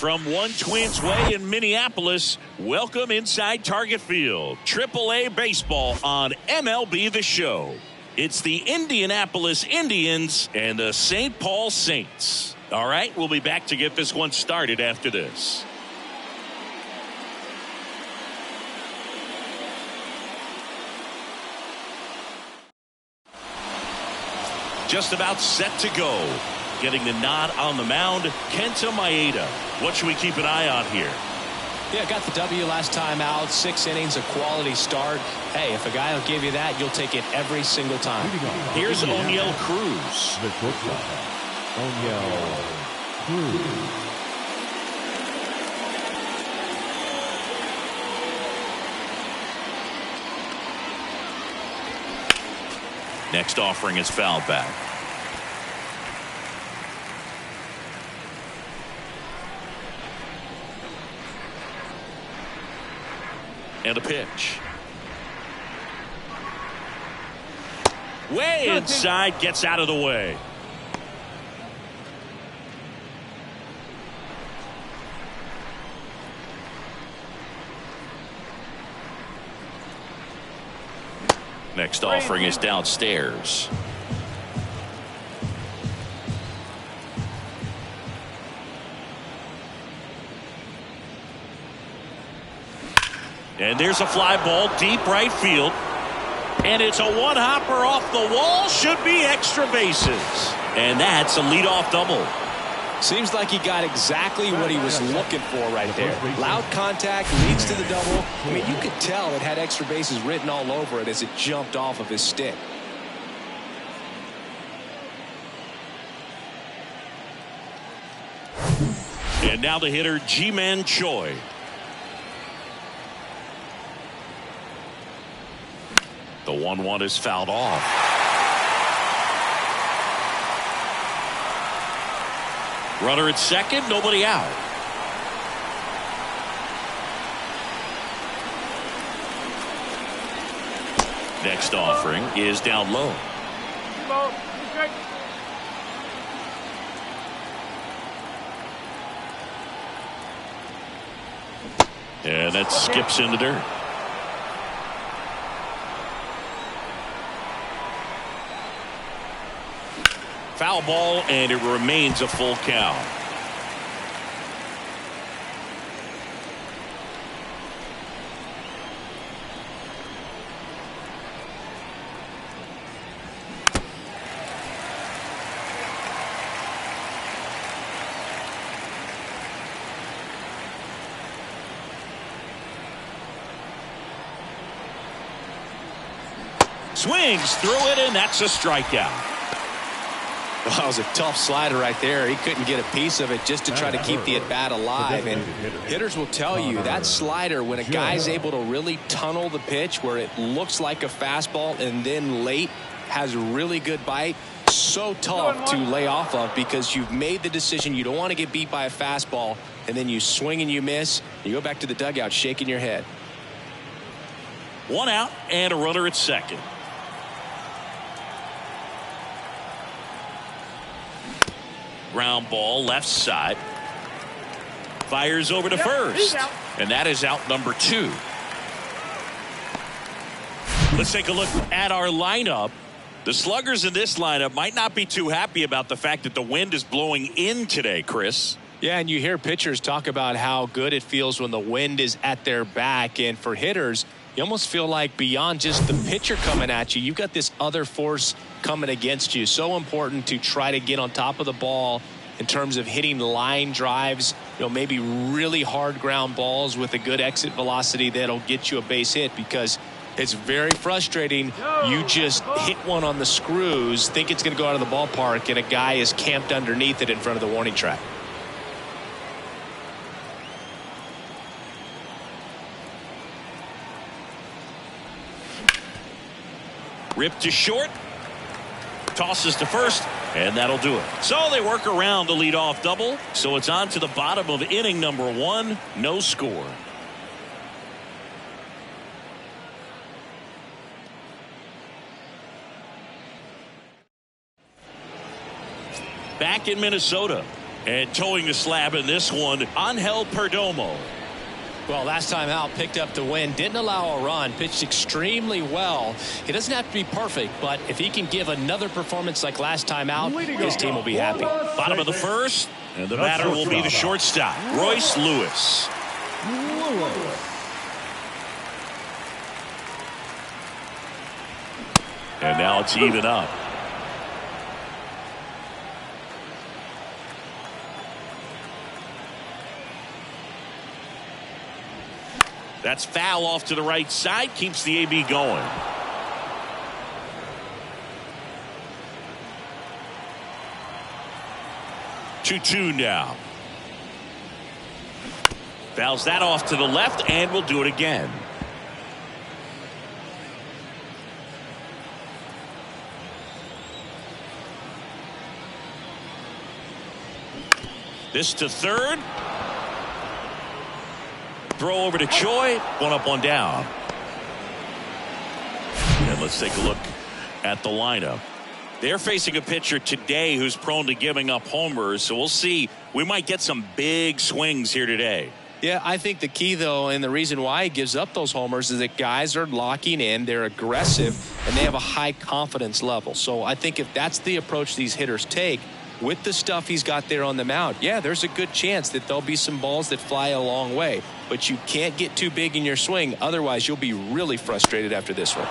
From One Twins Way in Minneapolis, welcome inside Target Field. AAA baseball on MLB The Show. It's the Indianapolis Indians and the St. Paul Saints. All right, we'll be back to get this one started after this. Just about set to go. Getting the nod on the mound, Kenta Maeda. What should we keep an eye on here? Yeah, got the W last time out. 6 innings, a quality start. Hey, if a guy will give you that, you'll take it every single time. Here's Oneil Cruz. Oneil Cruz. Next offering is fouled back. And a pitch. Way inside, gets out of the way. Next offering is downstairs. And there's a fly ball deep right field. And it's a one-hopper off the wall. Should be extra bases. And that's a leadoff double. Seems like he got exactly what he was looking for right there. Loud contact leads to the double. I mean, you could tell it had extra bases written all over it as it jumped off of his stick. And now the hitter, Ji-Man Choi. The 1-1 is fouled off. Runner at second, nobody out. Next offering is down low. And that skips in the dirt. Foul ball, and it remains a full count. Swings through it, and that's a strikeout. Well, that was a tough slider right there. He couldn't get a piece of it just to try to keep the at-bat alive. And hitters will tell you that slider, when a guy's able to really tunnel the pitch where it looks like a fastball and then late has a really good bite, so tough to lay off of because you've made the decision you don't want to get beat by a fastball, and then you swing and you miss. You go back to the dugout shaking your head. 1 out and a runner at second. Ground ball left side. Fires over to first. And that is out number 2. Let's take a look at our lineup. The sluggers in this lineup might not be too happy about the fact that the wind is blowing in today, Chris. Yeah, and you hear pitchers talk about how good it feels when the wind is at their back. And for hitters, you almost feel like beyond just the pitcher coming at you, you've got this other force coming against you. So important to try to get on top of the ball in terms of hitting line drives, maybe really hard ground balls with a good exit velocity that'll get you a base hit, because it's very frustrating. You just hit one on the screws, think it's going to go out of the ballpark, and a guy is camped underneath it in front of the warning track. Ripped to short. Tosses to first, and that'll do it. So they work around the leadoff double. So it's on to the bottom of inning number 1. No score. Back in Minnesota, And towing the slab in this one, Angel Perdomo. Well, last time out, picked up the win, didn't allow a run, pitched extremely well. He doesn't have to be perfect, but if he can give another performance like last time out, his team will be happy. Bottom of the first, and the batter will be the shortstop, Royce Lewis. And now it's even up. That's foul off to the right side. Keeps the AB going. Two now. Fouls that off to the left, and we'll do it again. This to third. Throw over to Choi. One up, one down. And let's take a look at the lineup. They're facing a pitcher today who's prone to giving up homers, so we'll see. We might get some big swings here today. Yeah, I think the key, though, and the reason why he gives up those homers is that guys are locking in, they're aggressive, and they have a high confidence level. So I think if that's the approach these hitters take, with the stuff he's got there on the mound, yeah, there's a good chance that there'll be some balls that fly a long way. But you can't get too big in your swing. Otherwise, you'll be really frustrated after this one.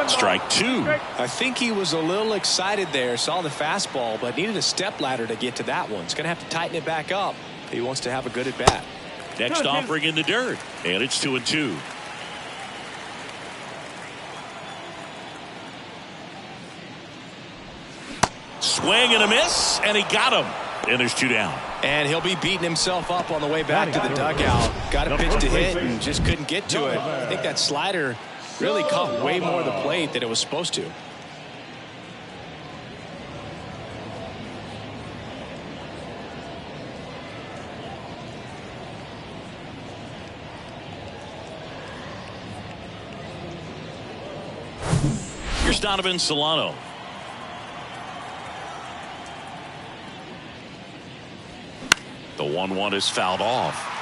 Strike two. I think he was a little excited there, saw the fastball, but needed a step ladder to get to that one. He's going to have to tighten it back up if he wants to have a good at bat. Next offering in the dirt, and it's 2-2. Swing and a miss, and he got him. And there's two down. And he'll be beating himself up on the way back to the dugout. Got a pitch to hit and just couldn't get to it. I think that slider really caught way more of the plate than it was supposed to. Here's Donovan Solano. The 1-1 is fouled off.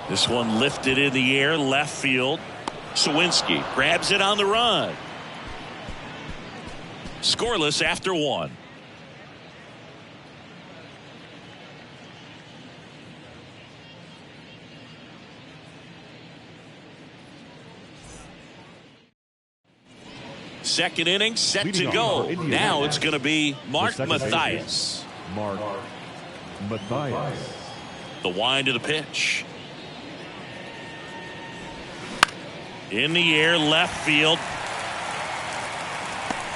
This one lifted in the air, left field. Sawinski grabs it on the run. Scoreless after one. Second inning set to go. Now it's going to be Mark Mathias. Mark Mathias. The wind of the pitch. In the air, left field.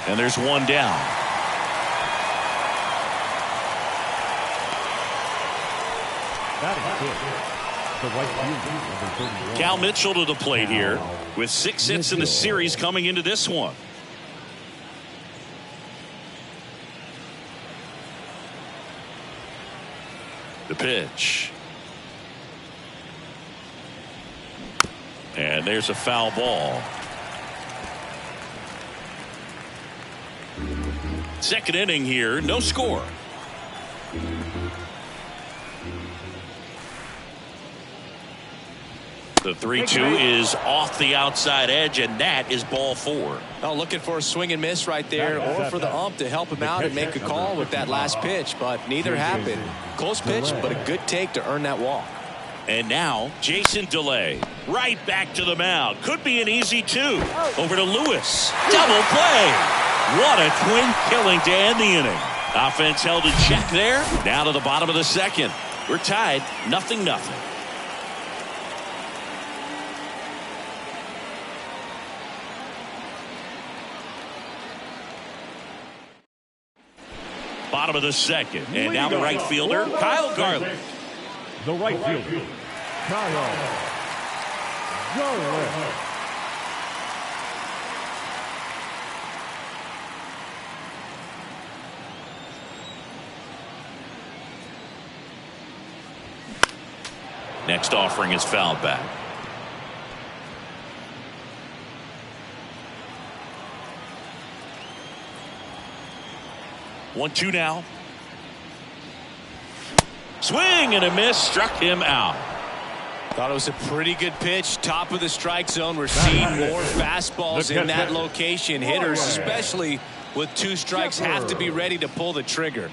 And there's one down. That is good. The right field, number 31. Cal Mitchell to the plate here with 6 hits in the series coming into this one. The pitch. And there's a foul ball. Second inning here, no score. The 3-2 is off the outside edge, and that is ball 4. Oh, looking for a swing and miss right there, or for the ump to help him out and make a call with that last pitch, but neither happened. Close pitch, but a good take to earn that walk. And now Jason DeLay right back to the mound. Could be an easy 2. Over to Lewis. Double play. What a twin killing to end the inning. Offense held in check there. Now to the bottom of the second. We're tied 0-0. Bottom of the second. And now the right fielder, Kyle Garland. The right fielder, Kyle Garland. Next offering is fouled back. 1-2 now. Swing and a miss, struck him out. Thought it was a pretty good pitch. Top of the strike zone. We're seeing more fastballs in that location. Hitters, especially with 2 strikes, have to be ready to pull the trigger.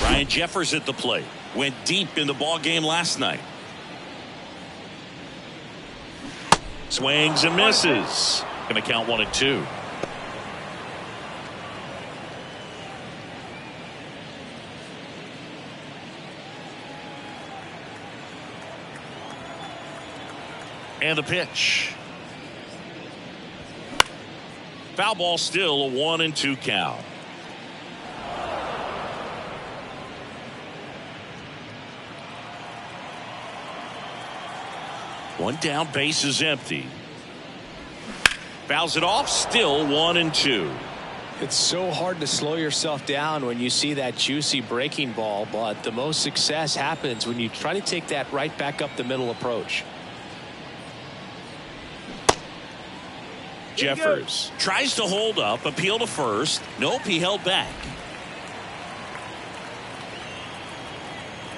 Ryan Jeffers at the plate. Went deep in the ball game last night. Swings and misses. Going to count 1-2. And the pitch. Foul ball, still a 1-2 count. One down, base is empty. Fouls it off, still 1-2. It's so hard to slow yourself down when you see that juicy breaking ball, but the most success happens when you try to take that right back up the middle approach. Jeffers tries to hold up, appeal to first. Nope, he held back.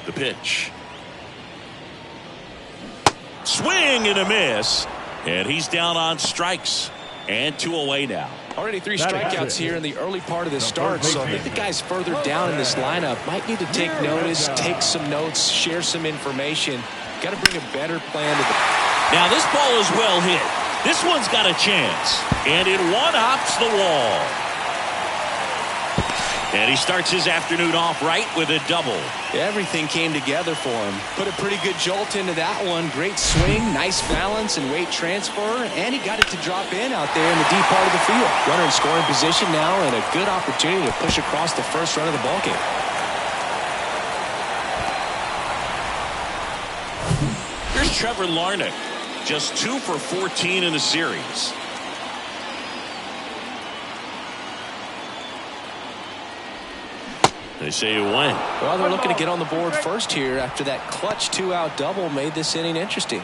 The pitch. Swing and a miss. And he's down on strikes. And 2 away now. Already 3 strikeouts here in the early part of the start, so I think the guys further down in this lineup might need to take notice, take some notes, share some information. Got to bring a better plan to the... Now this ball is well hit. This one's got a chance. And it one-hops the wall. And he starts his afternoon off right with a double. Everything came together for him. Put a pretty good jolt into that one. Great swing, nice balance and weight transfer. And he got it to drop in out there in the deep part of the field. Runner in scoring position now and a good opportunity to push across the first run of the ballgame. Here's Trevor Larnach. Just 2 for 14 in the series. They say it went. Well, they're looking to get on the board first here after that clutch 2-out double made this inning interesting.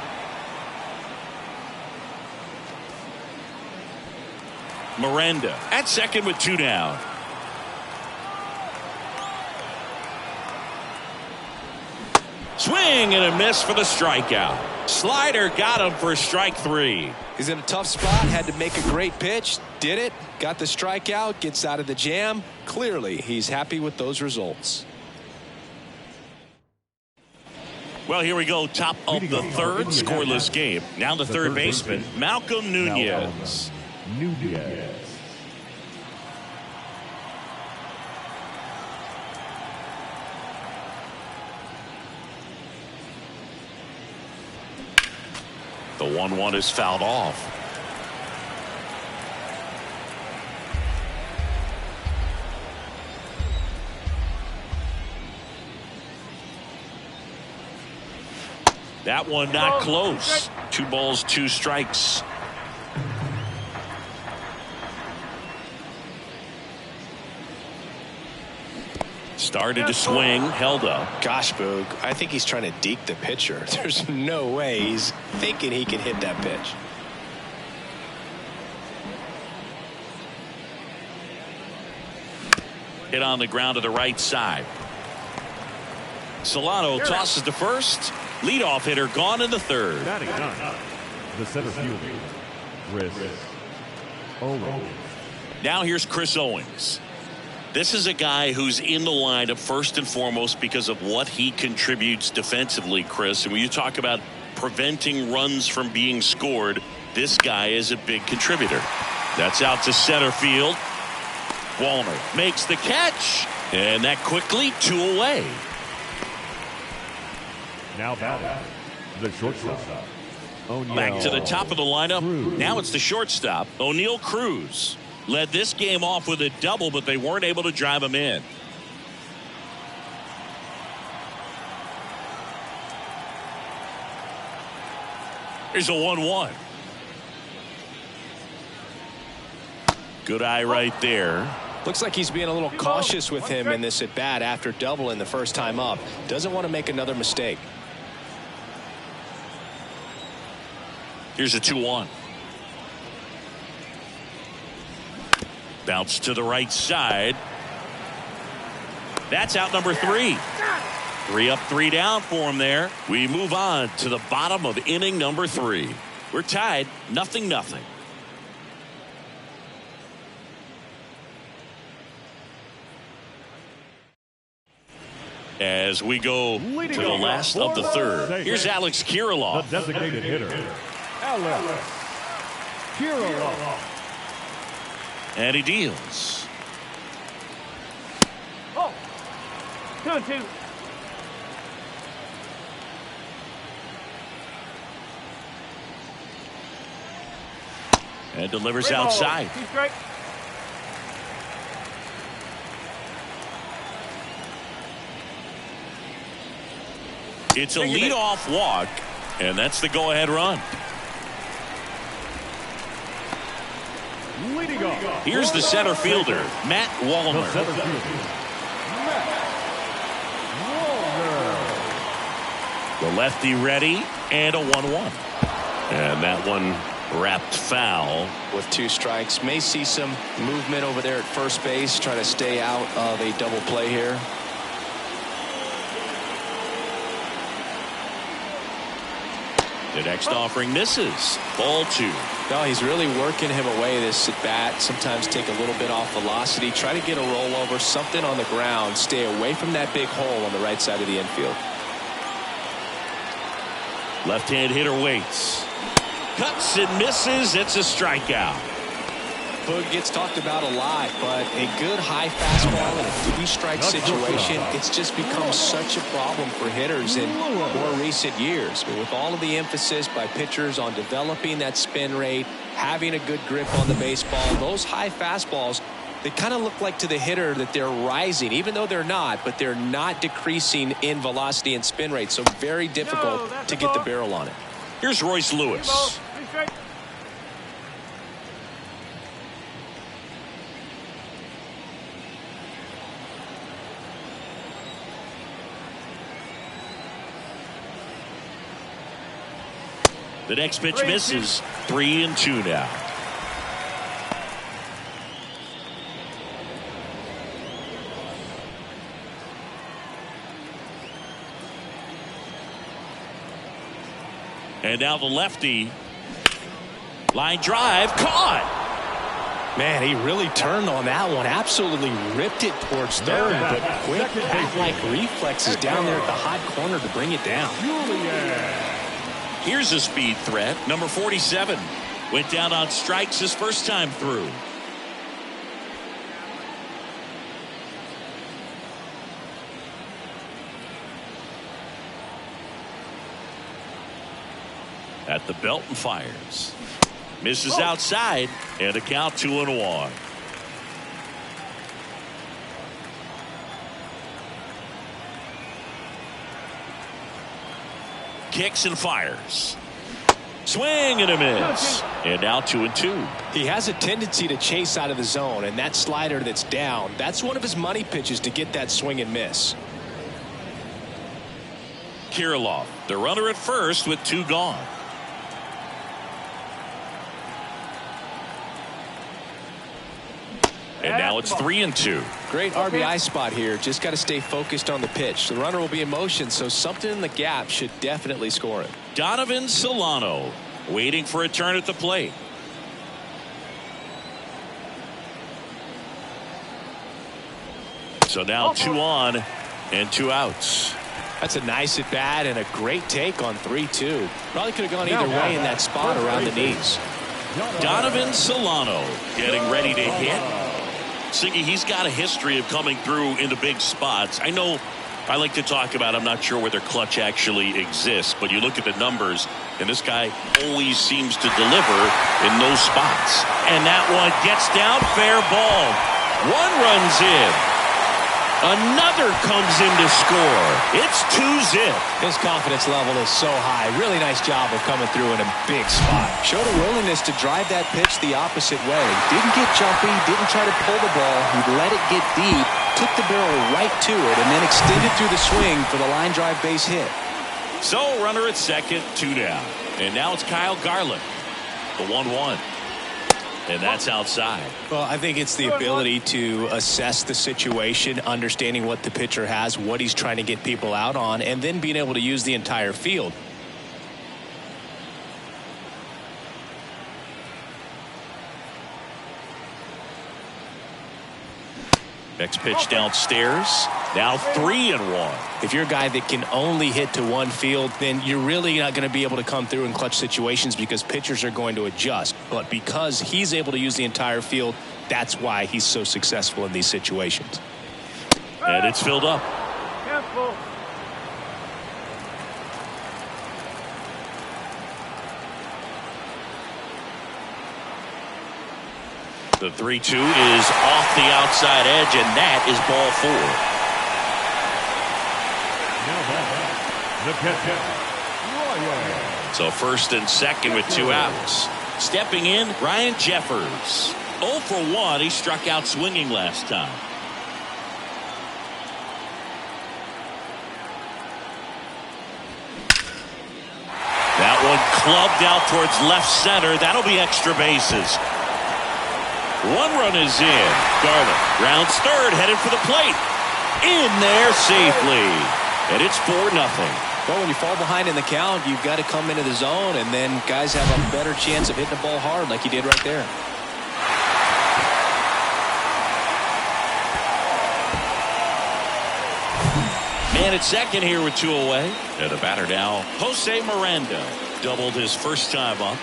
Miranda at second with 2 down. Swing and a miss for the strikeout. Slider got him for strike 3. He's in a tough spot, had to make a great pitch, did it, got the strikeout, gets out of the jam. Clearly, he's happy with those results. Well, here we go, top of the third, scoreless game. Now the third baseman, Malcolm Nunez. The 1-1 is fouled off. That one not close. 2 balls, 2 strikes. Started to swing, held up. Gosh, Boog, I think he's trying to deke the pitcher. There's no way he's thinking he can hit that pitch. Hit on the ground to the right side. Solano tosses to first. Leadoff hitter gone in the third. Batting 9, the center fielder, Chris Owings. Now here's Chris Owings. This is a guy who's in the lineup first and foremost because of what he contributes defensively, Chris. And when you talk about preventing runs from being scored, this guy is a big contributor. That's out to center field. Wallner makes the catch, and that quickly 2 away. Now batting, the shortstop, O'Neal. Back to the top of the lineup. Now it's the shortstop, O'Neal Cruz. Led this game off with a double, but they weren't able to drive him in. Here's a 1-1. Good eye right there. Looks like he's being a little cautious with him in this at bat after doubling the first time up. Doesn't want to make another mistake. Here's a 2-1. Bounce to the right side. That's out number 3. 3 up, 3 down for him there. We move on to the bottom of inning number 3. We're tied 0-0. As we go to the last of the third. Here's Alex Kirilloff. The designated hitter, Alex Kirilloff. And he deals. 2-2. And delivers outside. 2 strike. It's a leadoff walk, and that's the go-ahead run. Leading off. Here's the center fielder, Matt Wallner. The center fielder, Matt Wallner. The lefty ready, and a 1-1. And that one wrapped foul. With 2 strikes, may see some movement over there at first base. Try to stay out of a double play here. The next offering misses. Ball 2. No, he's really working him away this at bat. Sometimes take a little bit off velocity. Try to get a rollover, something on the ground. Stay away from that big hole on the right side of the infield. Left-hand hitter waits. Cuts and misses. It's a strikeout. Boog gets talked about a lot, but a good high fastball in a 3-strike situation, it's just become such a problem for hitters in more recent years. But with all of the emphasis by pitchers on developing that spin rate, having a good grip on the baseball, those high fastballs, they kind of look like to the hitter that they're rising, even though they're not, but they're not decreasing in velocity and spin rate. So very difficult to get the barrel on it. Here's Royce Lewis. 3 strike. The next pitch misses. 3-2 now. And now the lefty. Line drive. Caught. Man, he really turned on that one. Absolutely ripped it towards third, but quick bat-like reflexes down there at the hot corner to bring it down. Here's a speed threat. Number 47 went down on strikes his first time through. At the belt and fires. Misses outside, and a count 2-1. Kicks and fires. Swing and a miss. And now 2-2. He has a tendency to chase out of the zone, and that slider that's down, that's one of his money pitches to get that swing and miss. Kirilloff, the runner at first with 2 gone. And now it's 3-2. Great RBI spot here. Just got to stay focused on the pitch. The runner will be in motion, so something in the gap should definitely score it. Donovan Solano waiting for a turn at the plate. So now 2 on and 2 outs. That's a nice at bat and a great take on 3-2. Probably could have gone either way in that spot around the knees. Donovan Solano getting ready to hit. Siggy, he's got a history of coming through into big spots. I know I like to talk about, I'm not sure whether clutch actually exists, but you look at the numbers, and this guy always seems to deliver in those spots. And that one gets down, fair ball. 1 runs in. Another comes in to score. It's 2-zip. His confidence level is so high. Really nice job of coming through in a big spot. Showed a willingness to drive that pitch the opposite way. Didn't get jumpy, didn't try to pull the ball. He let it get deep, took the barrel right to it, and then extended through the swing for the line drive base hit. So runner at second, 2 down. And now it's Kyle Garland, the 1-1. And that's outside. Well, I think it's the ability to assess the situation, understanding what the pitcher has, what he's trying to get people out on, and then being able to use the entire field. Next pitch downstairs. Now 3-1. If you're a guy that can only hit to one field, then you're really not going to be able to come through in clutch situations because pitchers are going to adjust. But because he's able to use the entire field, that's why he's so successful in these situations. And it's filled up. Careful. The 3-2 is off the outside edge, and that is ball 4. The catcher, Ryan. So first and second with 2 outs. Stepping in, Ryan Jeffers. 0 for 1. He struck out swinging last time. That one clubbed out towards left center. That'll be extra bases. 1 run is in. Garland rounds third, headed for the plate. In there safely. And it's 4-0. Well, when you fall behind in the count, you've got to come into the zone, and then guys have a better chance of hitting the ball hard like he did right there. Man at second here with 2 away. And the batter now, Jose Miranda. Doubled his first time up.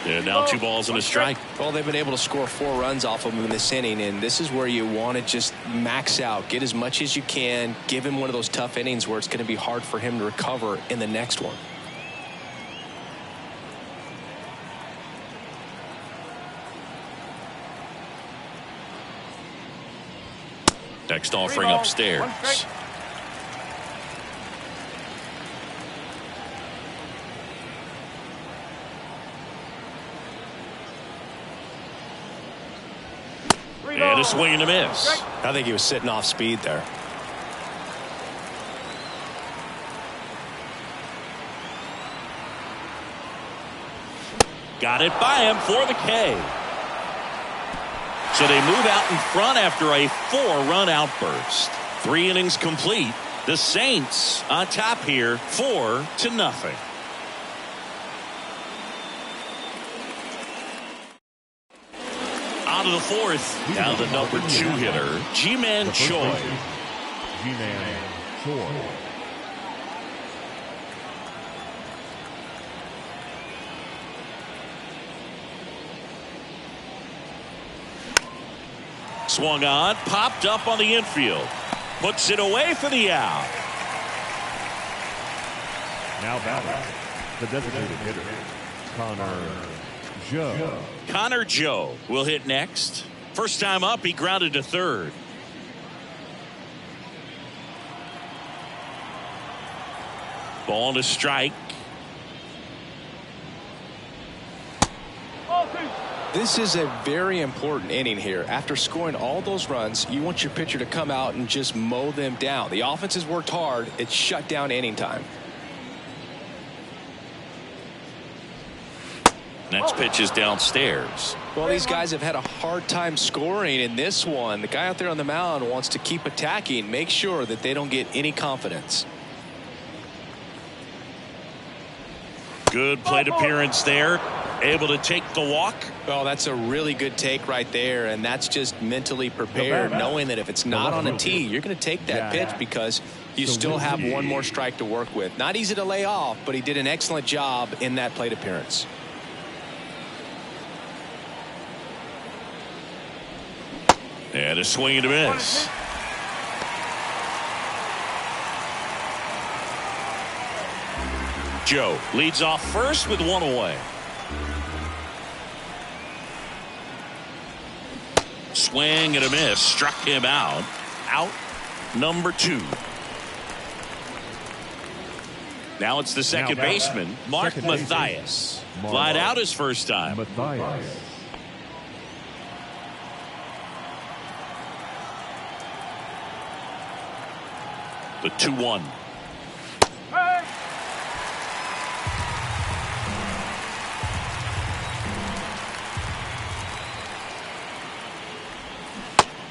And now 2 balls and a strike. Well, they've been able to score 4 runs off of him in this inning, and this is where you want to just max out, get as much as you can, give him one of those tough innings where it's going to be hard for him to recover in the next one. Next offering upstairs. And a swing and a miss. I think he was sitting off speed there. Got it by him for the K. So they move out in front after a 4-run outburst. 3 innings complete. The Saints on top here, 4-0. Out of the 4th, now the number 2 hitter, Ji-Man Choi. Ji-Man Choi. Swung on, popped up on the infield. Puts it away for the out. Now batting, the designated hitter, Connor Joe will hit next. First time up, he grounded to third. Ball to strike. This is a very important inning here. After scoring all those runs, you want your pitcher to come out and just mow them down. The offense has worked hard. It's shut down inning time. Next pitch is downstairs. Well, these guys have had a hard time scoring in this one. The guy out there on the mound wants to keep attacking, make sure that they don't get any confidence. Good plate appearance there. Able to take the walk. Well, that's a really good take right there, and that's just mentally prepared, knowing that if it's not on a tee, you're going to take that pitch because you still have one more strike to work with. Not easy to lay off, but he did an excellent job in that plate appearance. And a swing and a miss. Joe leads off first with 1 away. swing and a miss. Struck him out. Out number 2. Now it's the second baseman, Mark Mathias. Flied out his first time. Mathias. The 2-1.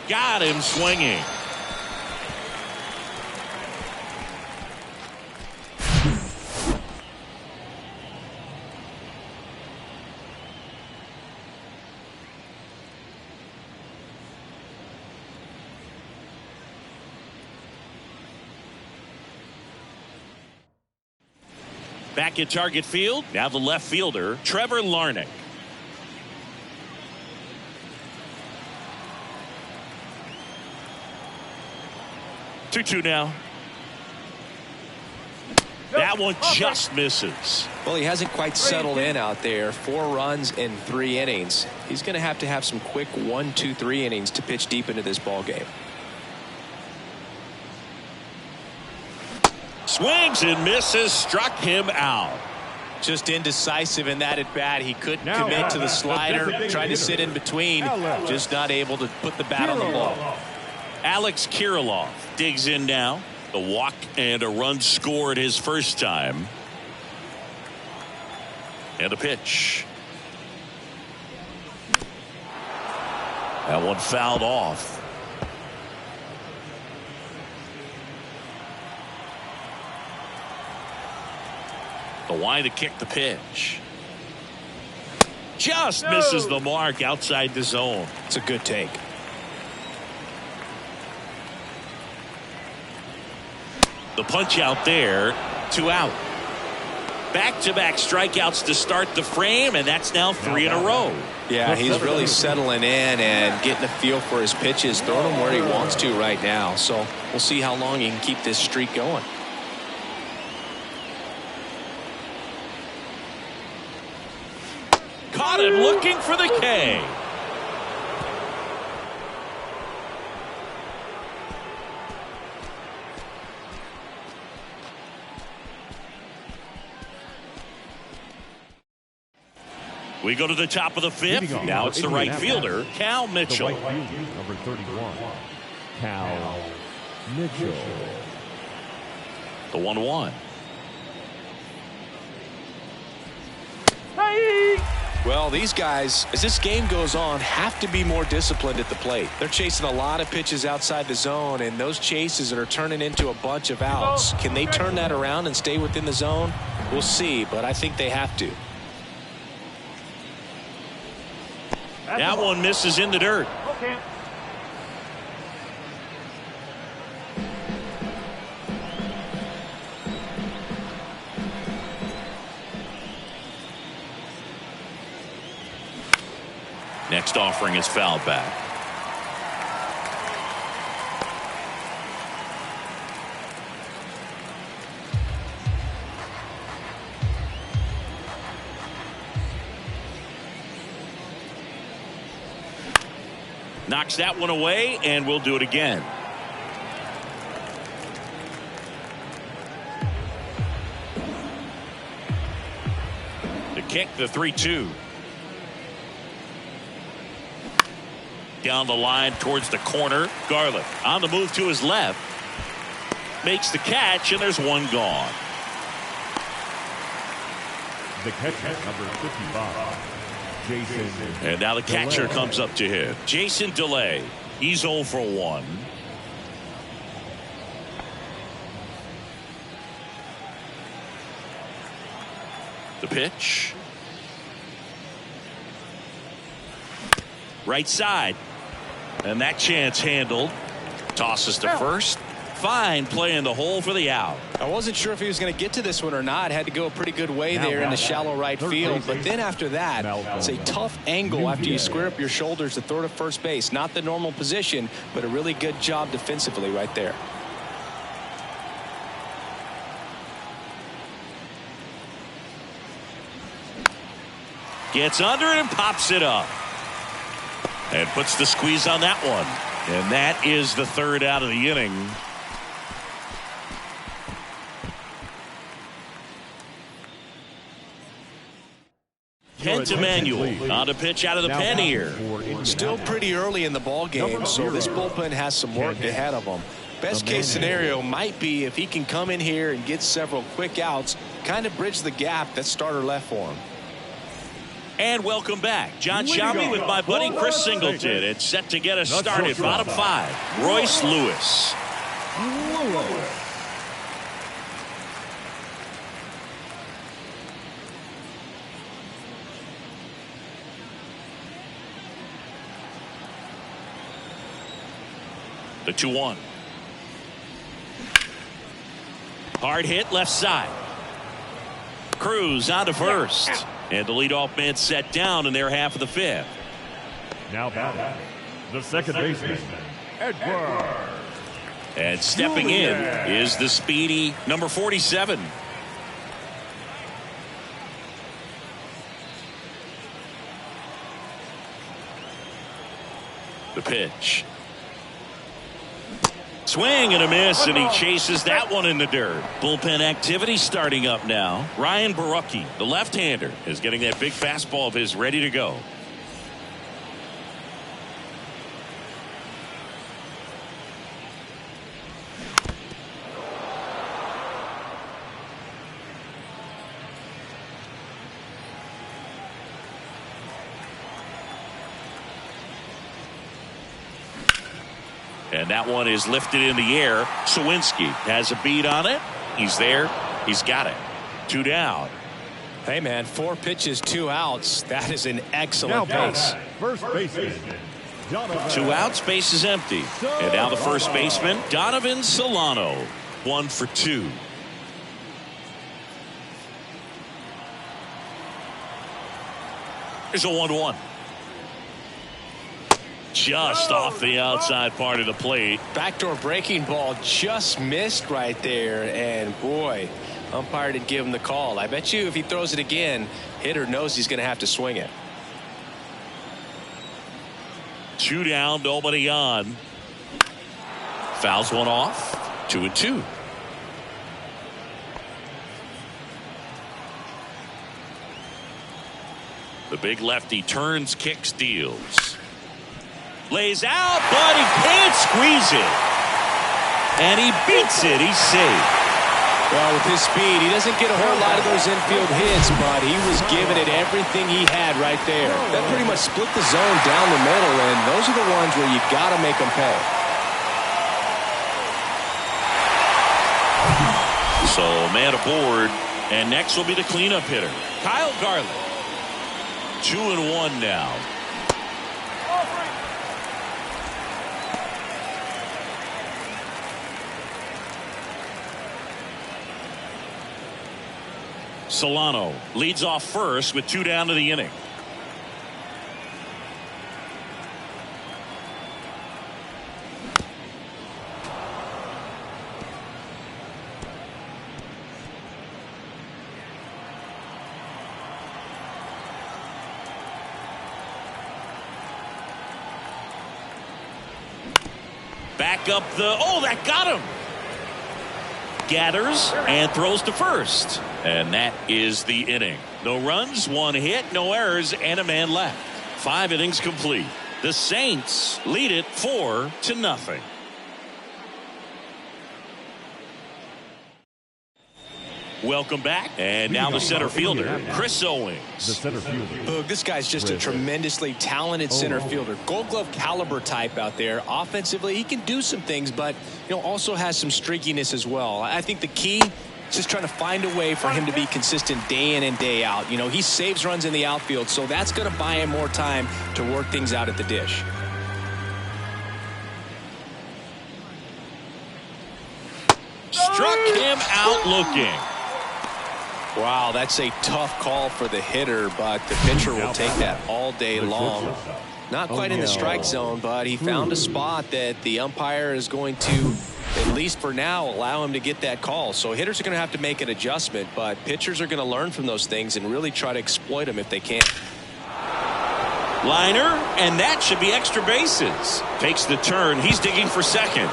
Got him swinging. Back at Target Field, now the left fielder, Trevor Larnach. Two now. That one just misses. Well, he hasn't quite settled in out there. 4 runs in 3 innings. He's going to have some quick 1, 2, 3 innings to pitch deep into this ball game. Swings and misses, struck him out. Just indecisive in that at bat. He couldn't commit to the slider, tried to sit in between, just not able to put the bat on the ball. Alex Kirilloff digs in now. The walk and a run scored his first time. And a pitch. That one fouled off. The line to kick the pitch. Just misses the mark outside the zone. It's a good take. The punch out there, 2 out. Back-to-back strikeouts to start the frame, and that's now 3 in a row. Yeah, he's really settling in and getting a feel for his pitches, throwing them where he wants to right now. So we'll see how long he can keep this streak going. Caught him looking for the K. We go to the top of the 5th. Now it's the right fielder, Cal Mitchell. The right fielder, number 31, Cal Mitchell. The 1-1. Well, these guys, as this game goes on, have to be more disciplined at the plate. They're chasing a lot of pitches outside the zone, and those chases are turning into a bunch of outs. Can they turn that around and stay within the zone? We'll see, but I think they have to. That one misses in the dirt. Okay. Next offering is fouled back. Knocks that one away, and we'll do it again. The kick, the 3-2. Down the line towards the corner. Garlick on the move to his left. Makes the catch, and there's one gone. The catcher, number 55. Jason. And now the catcher comes up to him. Jason DeLay. He's 0 for 1. The pitch. Right side. And that chance handled. Tosses to first. Fine play in the hole for the out. I wasn't sure if he was going to get to this one or not. Had to go a pretty good way there in the shallow right field. But then after that, it's a tough angle after you square up your shoulders to throw to first base. Not the normal position, but a really good job defensively right there. Gets under it and pops it up. And puts the squeeze on that one. And that is the third out of the inning. Kent Emanuel on a pitch out of the pen here. Still pretty early in the ball game, so this bullpen has some work ahead of them. Best case scenario might be if he can come in here and get several quick outs, kind of bridge the gap that starter left for him. And welcome back. John Shelby with my buddy Chris Singleton. It's set to get us started. Bottom five, Royce Lewis. The 2-1. Hard hit left side. Cruz on to first. And the leadoff man set down in their half of the fifth. Now batting, the second baseman, Edward. And stepping in is the speedy number 47. The pitch. Swing and a miss, and he chases that one in the dirt. Bullpen activity starting up now. Ryan Borucki, the left-hander, is getting that big fastball of his ready to go. And that one is lifted in the air. Sawinski has a beat on it. He's there. He's got it. 2 down. Hey, man, 4 pitches, 2 outs. That is an excellent pace. First baseman, Donovan. 2 outs, base is empty. And now the first baseman, Donovan Solano. 1 for 2. Here's a 1-1. Just off the outside part of the plate. Backdoor breaking ball just missed right there. And boy, umpire didn't give him the call. I bet you if he throws it again, hitter knows he's going to have to swing it. 2 down, nobody on. Fouls one off. 2-2. The big lefty turns, kicks, deals. Lays out, but he can't squeeze it. And he beats it. He's safe. Well, with his speed, he doesn't get a whole lot of those infield hits, but he was giving it everything he had right there. That pretty much split the zone down the middle, and those are the ones where you got to make them pay. So, man aboard, and next will be the cleanup hitter, Kyle Garland. 2-1 now. Solano leads off first with 2 down to the inning. Back up the, oh, that got him. Gathers and throws to first. And that is the inning. No runs, 1 hit, no errors, and a man left. 5 innings complete. The Saints lead it 4-0. Welcome back. And now the center fielder, Chris Owings. The center fielder. Look, this guy's just a tremendously talented center fielder. Gold Glove caliber type out there. Offensively, he can do some things, but also has some streakiness as well. I think the key is just trying to find a way for him to be consistent day in and day out. He saves runs in the outfield, so that's going to buy him more time to work things out at the dish. Struck him out looking. Wow, that's a tough call for the hitter, but the pitcher will take that all day long. Not quite in the strike zone, but he found a spot that the umpire is going to, at least for now, allow him to get that call. So hitters are going to have to make an adjustment, but pitchers are going to learn from those things and really try to exploit them if they can. Liner, and that should be extra bases. Takes the turn. He's digging for second.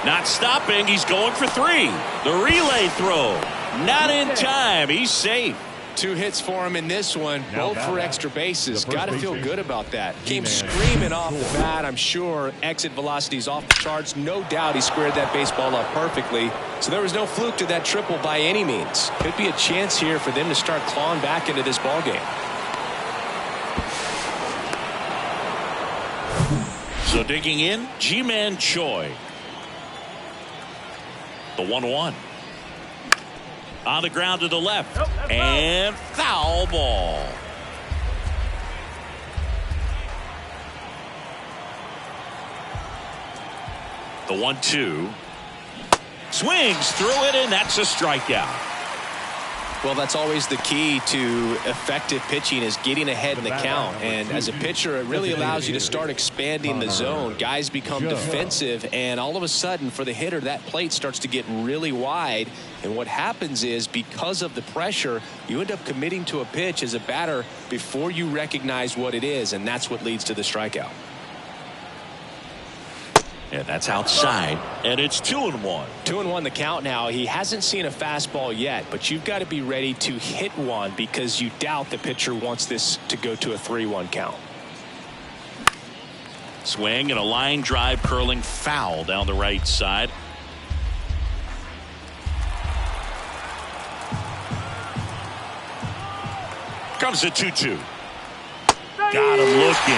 Not stopping. He's going for 3. The relay throw. Not in time. He's safe. 2 hits for him in this one, both for extra bases. Got to feel good about that. Came screaming off the bat. I'm sure exit velocity's off the charts. No doubt he squared that baseball up perfectly. So there was no fluke to that triple by any means. Could be a chance here for them to start clawing back into this ball game. So digging in, Ji-Man Choi. The 1-1. On the ground to the left. And foul ball. The 1-2. Swings through it, and that's a strikeout. Well, that's always the key to effective pitching, is getting ahead in the count. And as a pitcher, it really allows you to start expanding the zone. Guys become defensive, and all of a sudden, for the hitter, that plate starts to get really wide. And what happens is, because of the pressure, you end up committing to a pitch as a batter before you recognize what it is, and that's what leads to the strikeout. And that's outside, and it's 2-1. 2-1 the count now. He hasn't seen a fastball yet, but you've got to be ready to hit one because you doubt the pitcher wants this to go to a 3-1 count. Swing and a line drive curling foul down the right side. Comes the 2-2. Got him looking.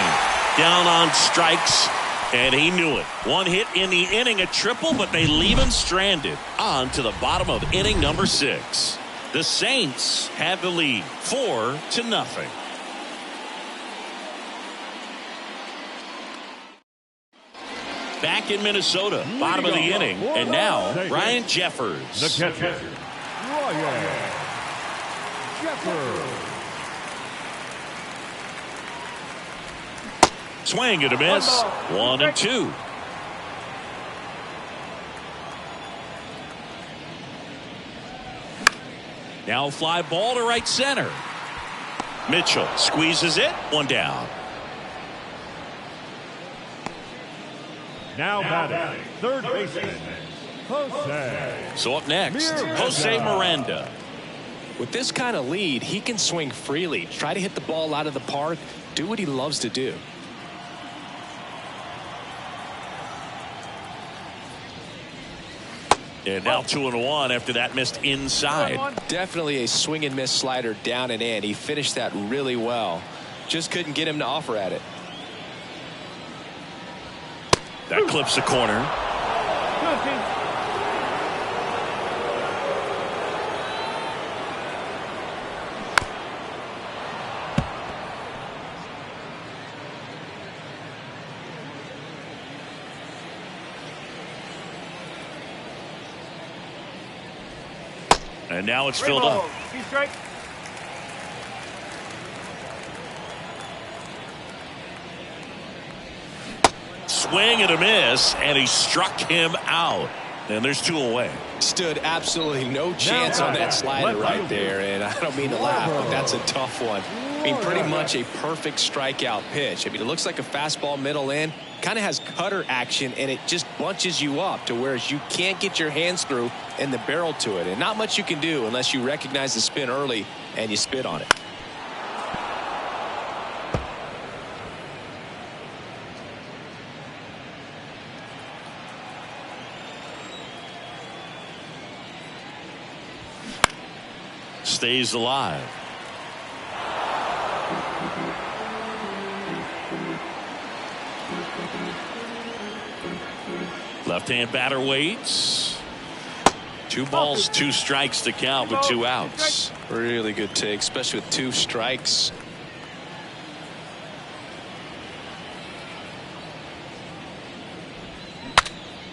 Down on strikes. And he knew it. 1 hit in the inning, a triple, but they leave him stranded. On to the bottom of inning number 6. The Saints have the lead, 4-0. Back in Minnesota, bottom of the inning, and now Ryan Jeffers. The catcher, Ryan Jeffers. Swing and a miss. 1-2. Now fly ball to right center. Mitchell squeezes it. 1 down. Now batting, third baseman, Jose. So up next, Jose Miranda. With this kind of lead, he can swing freely, try to hit the ball out of the park, do what he loves to do. And now 2-1 after that missed inside. Definitely a swing and miss slider down and in. He finished that really well. Just couldn't get him to offer at it. That clips the corner. And now it's filled up. Swing and a miss, and he struck him out. And there's 2 away. Stood absolutely no chance on that slider right there. And I don't mean to laugh, but that's a tough one. I mean, pretty much a perfect strikeout pitch. I mean, it looks like a fastball middle in. Kind of has cutter action, and it just bunches you up to where you can't get your hands through and the barrel to it. And not much you can do unless you recognize the spin early and you spit on it. Stays alive. Left-hand batter waits. 2 balls, 2 strikes to count with 2 outs. Really good take, especially with 2 strikes.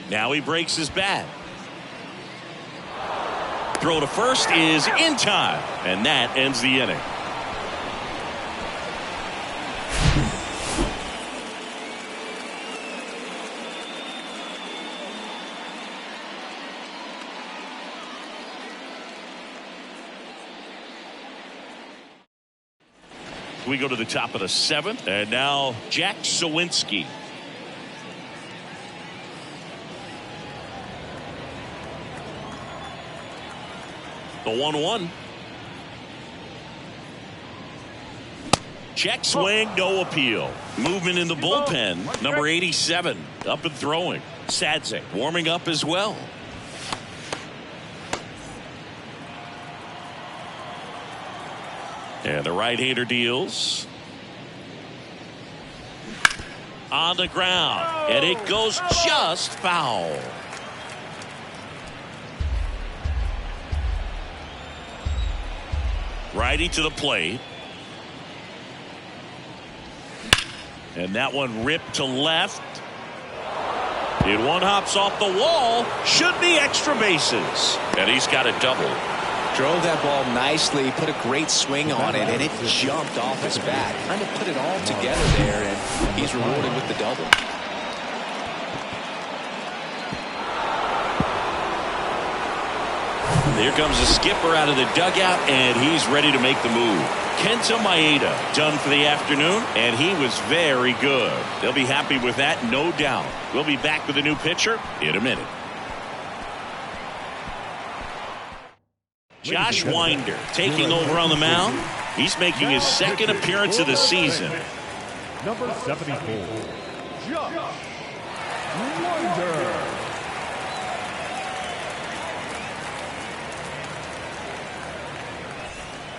Now he breaks his bat. Throw to first is in time, and that ends the inning. We go to the top of the 7th. And now Jack Sawinski. The 1-1. Check swing, no appeal. Movement in the bullpen. Number 87 up and throwing. Sadzik warming up as well. And the right-hander deals. On the ground. And it goes just foul. Righty to the plate. And that one ripped to left. It one hops off the wall. Should be extra bases. And he's got a double. Drove that ball nicely, put a great swing on it, and it jumped off his bat. Kind of put it all together there, and he's rewarded with the double. Here comes the skipper out of the dugout, and he's ready to make the move. Kenta Maeda done for the afternoon, and he was very good. They'll be happy with that, no doubt. We'll be back with a new pitcher in a minute. Josh Winder taking over on the mound. He's making his second appearance of the season. Number 74, Josh Winder.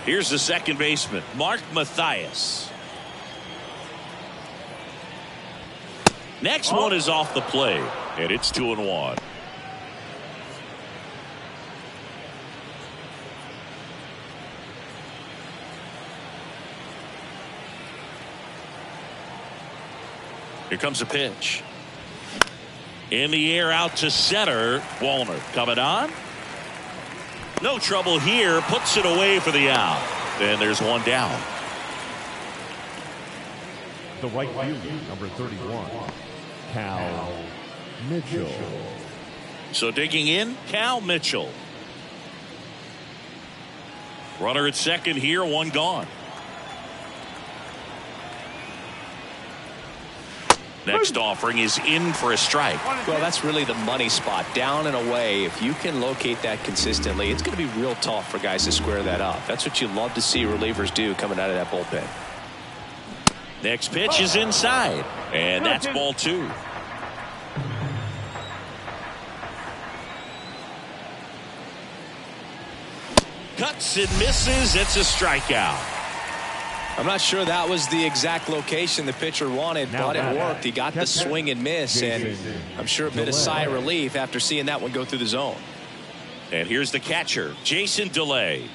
Here's the second baseman, Mark Mathias. Next one is off the plate, and it's 2-1. Here comes a pitch. In the air out to center. Wallner coming on. No trouble here. Puts it away for the out. And there's one down. The right fielder, number 31, Cal Mitchell. So digging in, Cal Mitchell. Runner at second here, one gone. Next offering is in for a strike. Well, that's really the money spot, down and away. If you can locate that consistently, it's going to be real tough for guys to square that up. That's what you love to see relievers do coming out of that bullpen. Next pitch is inside, and that's ball 2. Cuts and misses. It's a strikeout. I'm not sure that was the exact location the pitcher wanted, but it worked. He got the swing and miss, and I'm sure a bit of sigh of relief after seeing that one go through the zone. And here's the catcher, Jason DeLay.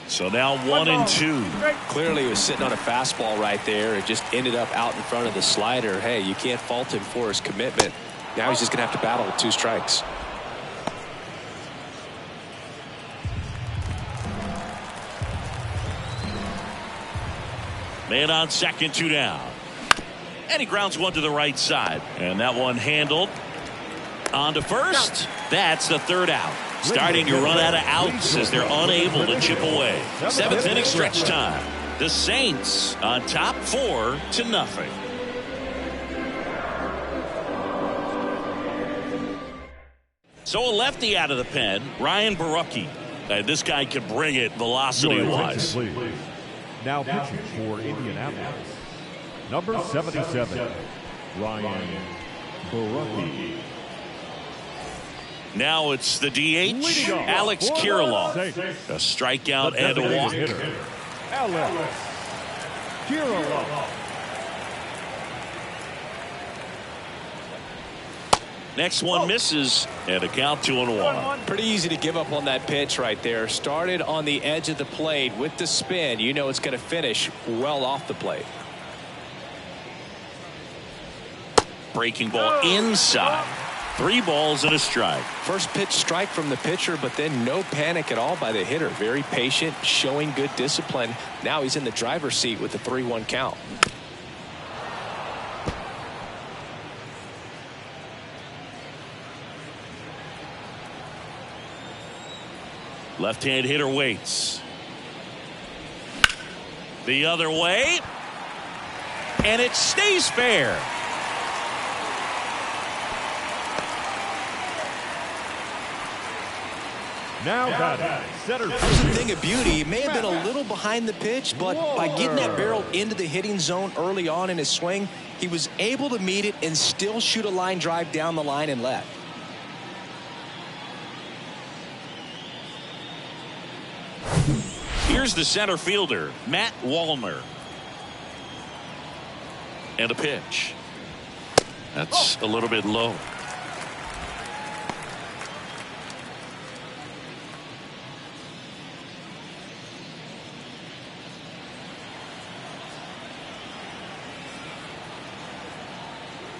So now 1-2. Clearly he was sitting on a fastball right there. It just ended up out in front of the slider. Hey, you can't fault him for his commitment. Now he's just going to have to battle with 2 strikes. Man on second, 2 down. And he grounds one to the right side. And that one handled. On to first. That's the 3rd out. Starting to run out of outs as they're unable to chip away. 7th inning stretch time. The Saints on top 4-0. So a lefty out of the pen, Ryan Borucki. This guy can bring it velocity-wise. Now pitching for Indianapolis, number 77, Ryan Borucki. Now it's the DH, Alex Kirilloff. A strikeout and a walk. Alex Kirilloff. Next one misses, and a count 2-1. Pretty easy to give up on that pitch right there. Started on the edge of the plate with the spin. You know it's going to finish well off the plate. Breaking ball inside. 3 balls and a strike. First pitch strike from the pitcher, but then no panic at all by the hitter. Very patient, showing good discipline. Now he's in the driver's seat with the 3-1 count. Left-hand hitter waits. The other way. And it stays fair. Now batting, center That was a thing of beauty. He may have been a little behind the pitch, but by getting that barrel into the hitting zone early on in his swing, he was able to meet it and still shoot a line drive down the line and left. Here's the center fielder, Matt Wallner. And a pitch. That's a little bit low.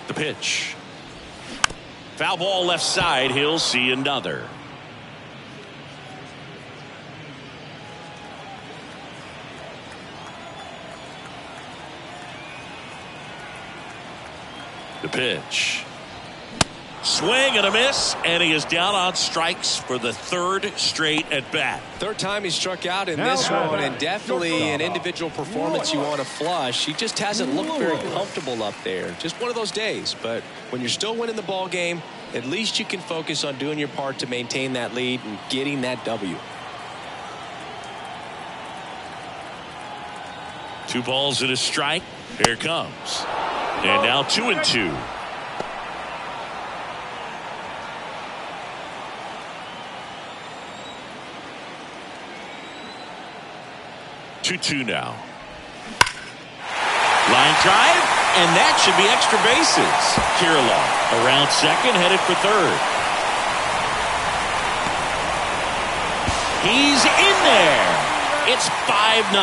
The pitch. Foul ball left side. He'll see another. The pitch. Swing and a miss, and he is down on strikes for the third straight at bat. Third time he struck out in this one, and definitely an individual performance you want to flush. He just hasn't looked very comfortable up there. Just one of those days. But when you're still winning the ball game, at least you can focus on doing your part to maintain that lead and getting that W. 2 balls and a strike. Here it comes. And now 2-2. Two now. Line drive, and that should be extra bases. Kirilloff around second, headed for third. He's in there. It's 5-0.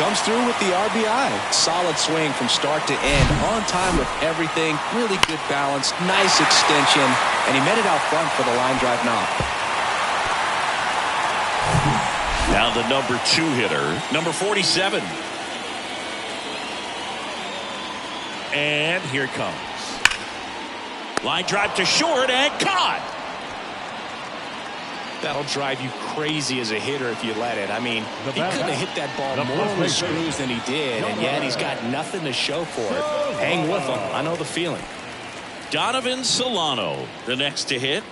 Comes through with the RBI. Solid swing from start to end. On time with everything. Really good balance. Nice extension. And he met it out front for the line drive knock. Now the number 2 hitter, number 47. And here it comes. Line drive to short and caught. That'll drive you crazy as a hitter if you let it. I mean, he couldn't have hit that ball more on the screws than he did, and yet he's got nothing to show for it. Hang with him. I know the feeling. Donovan Solano, the next to hit.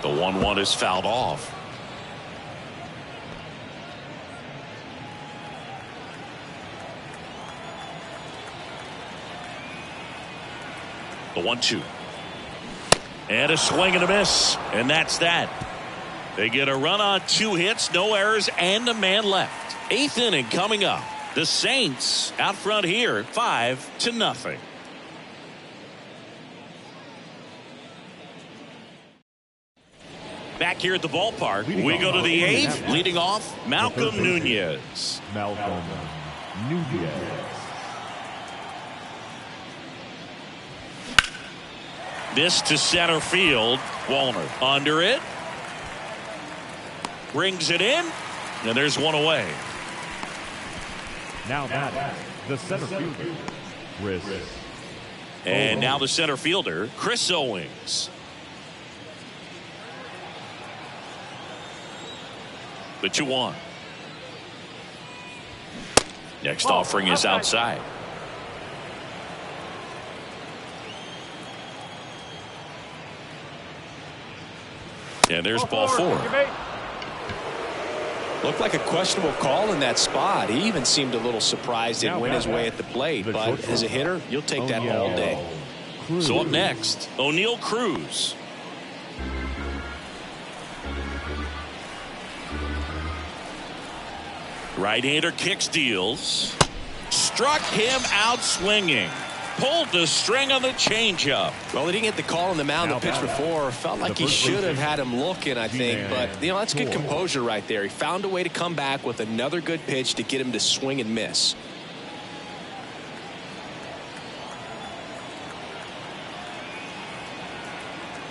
The 1-1 is fouled off. The 1-2. And a swing and a miss. And that's that. They get a run on 2 hits, no errors, and a man left. 8th inning coming up. The Saints out front here, 5-0. Back here at the ballpark, we go to the 8th, leading off Malcolm Nunez. Malcolm Nunez. This to center field. Wallner under it. Brings it in. And there's one away. Now batting, the center fielder, Chris. And now the center fielder, Chris Owings. The 2-1. Next offering is outside. And there's ball 4. Looked like a questionable call in that spot. He even seemed a little surprised it went his way at the plate. But as a hitter, you'll take that all day. So up next, O'Neal Cruz. Right-hander kicks, deals. Struck him out swinging. Pulled the string on the changeup. Well, he didn't get the call on the mound the pitch before. Felt like he should have had him looking, I think. But, you know, that's good composure right there. He found a way to come back with another good pitch to get him to swing and miss.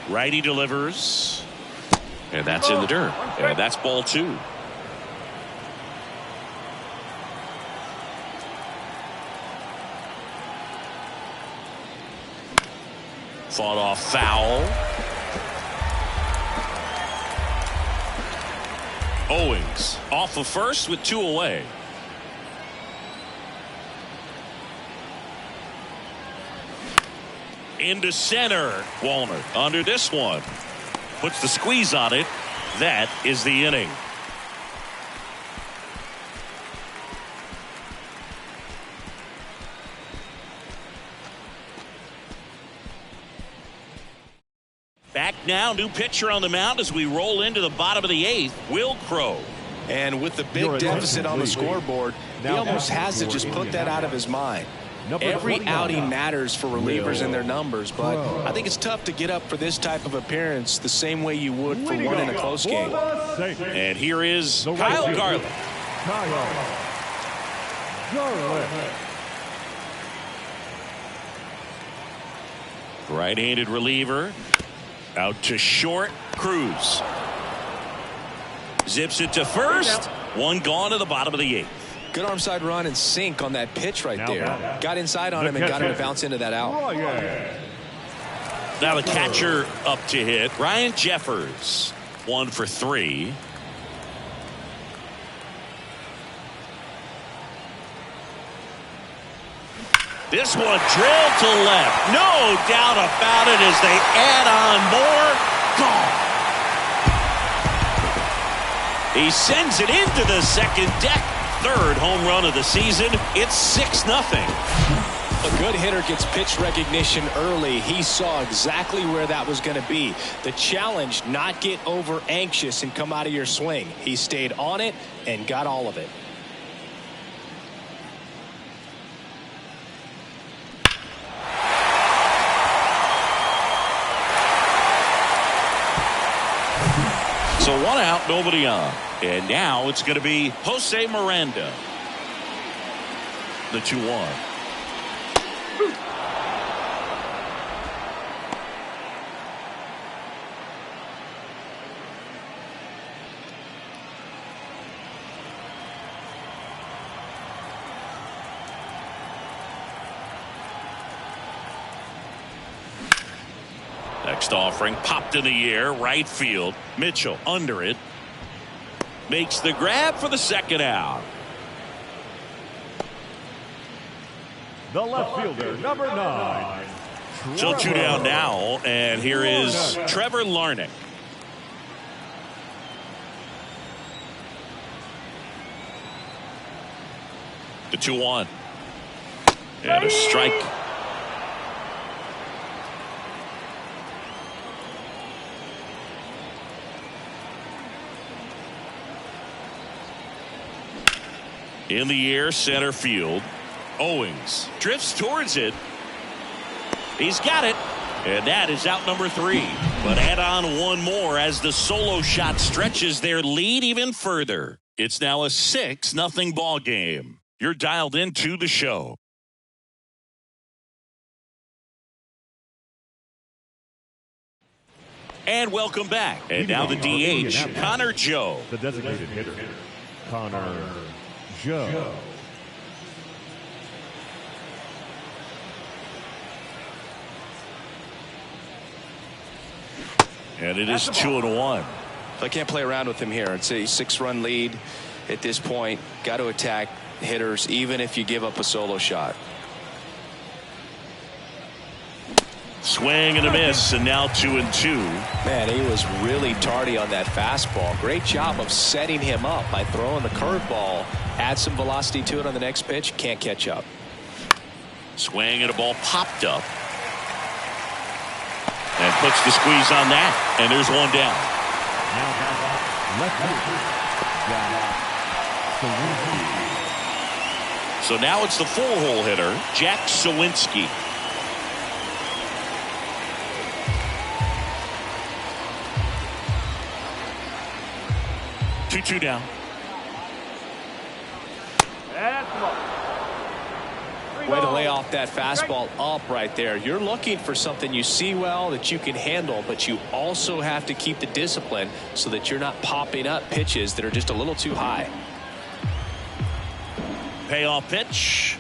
Righty delivers. And that's in the dirt. And that's ball 2. Fought off foul. Owings off of first with 2 away. Into center. Wallner under this one. Puts the squeeze on it. That is the inning. Back now, new pitcher on the mound as we roll into the bottom of the 8th, Wil Crowe. And with the big deficit on the scoreboard, he almost has to just put that out of his mind. Every outing matters for relievers and their numbers, but I think it's tough to get up for this type of appearance the same way you would for one in a close game. And here is Kyle Garland. Right-handed reliever. Out to short. Cruz. Zips it to first. One gone to the bottom of the 8th. Good arm side run and sink on that pitch right there. Got inside on him and got him to bounce into that out. Now the catcher up to hit. Ryan Jeffers. 1 for 3. This one drilled to left. No doubt about it as they add on more. Gone. He sends it into the second deck. 3rd home run of the season. It's 6-0. A good hitter gets pitch recognition early. He saw exactly where that was going to be. The challenge, not get over anxious and come out of your swing. He stayed on it and got all of it. So 1 out, nobody on. And now it's going to be Jose Miranda. The 2-1. Next offering popped in the air, right field. Mitchell under it. Makes the grab for the 2nd out. The left fielder, number 9. So 2 down now, and here is Trevor Larnach. The 2-1. And a strike. In the air, center field. Owings drifts towards it. He's got it. And that is out number 3. But add on one more as the solo shot stretches their lead even further. It's now a 6-0 ball game. You're dialed into the show. And welcome back. And now the DH, Connor Joe. The designated hitter, Connor Joe. And it is 2-1. I can't play around with him here. It's a 6-run lead at this point. Got to attack hitters even if you give up a solo shot. Swing and a miss, and now 2-2. Man, he was really tardy on that fastball. Great job of setting him up by throwing the curveball. Add some velocity to it on the next pitch. Can't catch up. Swing and a ball popped up. And puts the squeeze on that. And there's one down. So now it's the 4-hole hitter, Jack Suwinski. Two down. Way to lay off that fastball up right there. You're looking for something you see well that you can handle, but you also have to keep the discipline so that you're not popping up pitches that are just a little too high. Payoff pitch.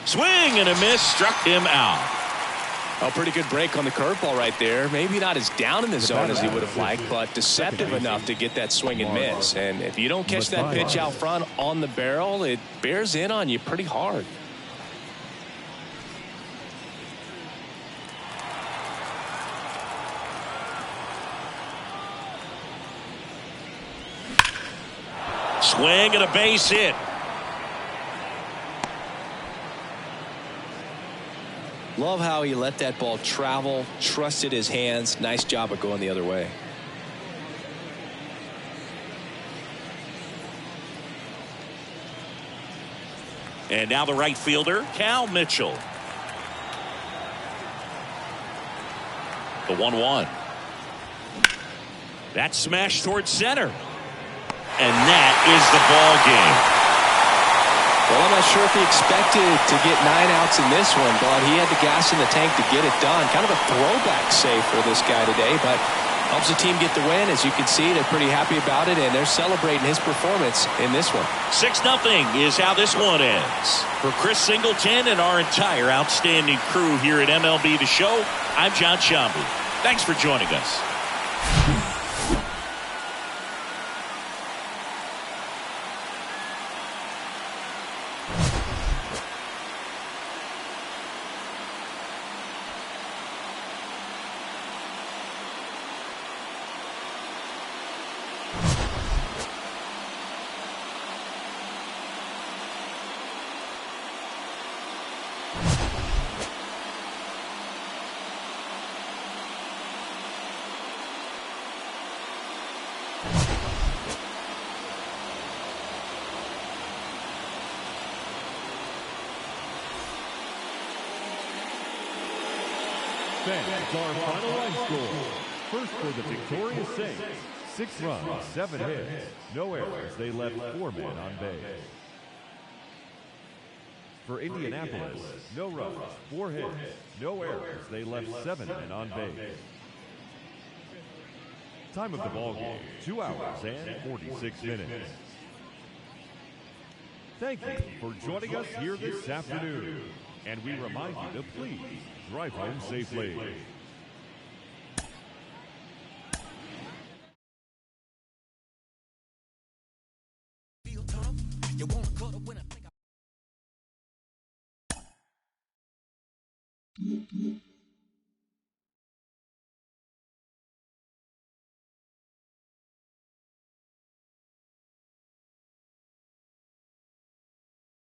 Swing and a miss, struck him out. A pretty good break on the curveball right there. Maybe not as down in the zone as he would have liked, but deceptive enough to get that swing and miss. And if you don't catch that pitch out front on the barrel, it bears in on you pretty hard. Swing and a base hit. Love how he let that ball travel, trusted his hands. Nice job of going the other way. And now the right fielder, Cal Mitchell. The 1-1. That smash towards center. And that is the ball game. Well, I'm not sure if he expected to get 9 outs in this one, but he had the gas in the tank to get it done. Kind of a throwback save for this guy today, but helps the team get the win. As you can see, they're pretty happy about it, and they're celebrating his performance in this one. 6-0 is how this one ends. For Chris Singleton and our entire outstanding crew here at MLB The Show, I'm John Shambu. Thanks for joining us. That's our final line score. First for the victorious Saints, 6 runs, 7 hits, no errors. They left 4 men on base. For Indianapolis, no runs, 4 hits, no errors. They left 7 men on base. Time of the ball game, 2 hours and 46 minutes. Thank you for joining us here this afternoon. And we remind you to please drive home safely. You wanna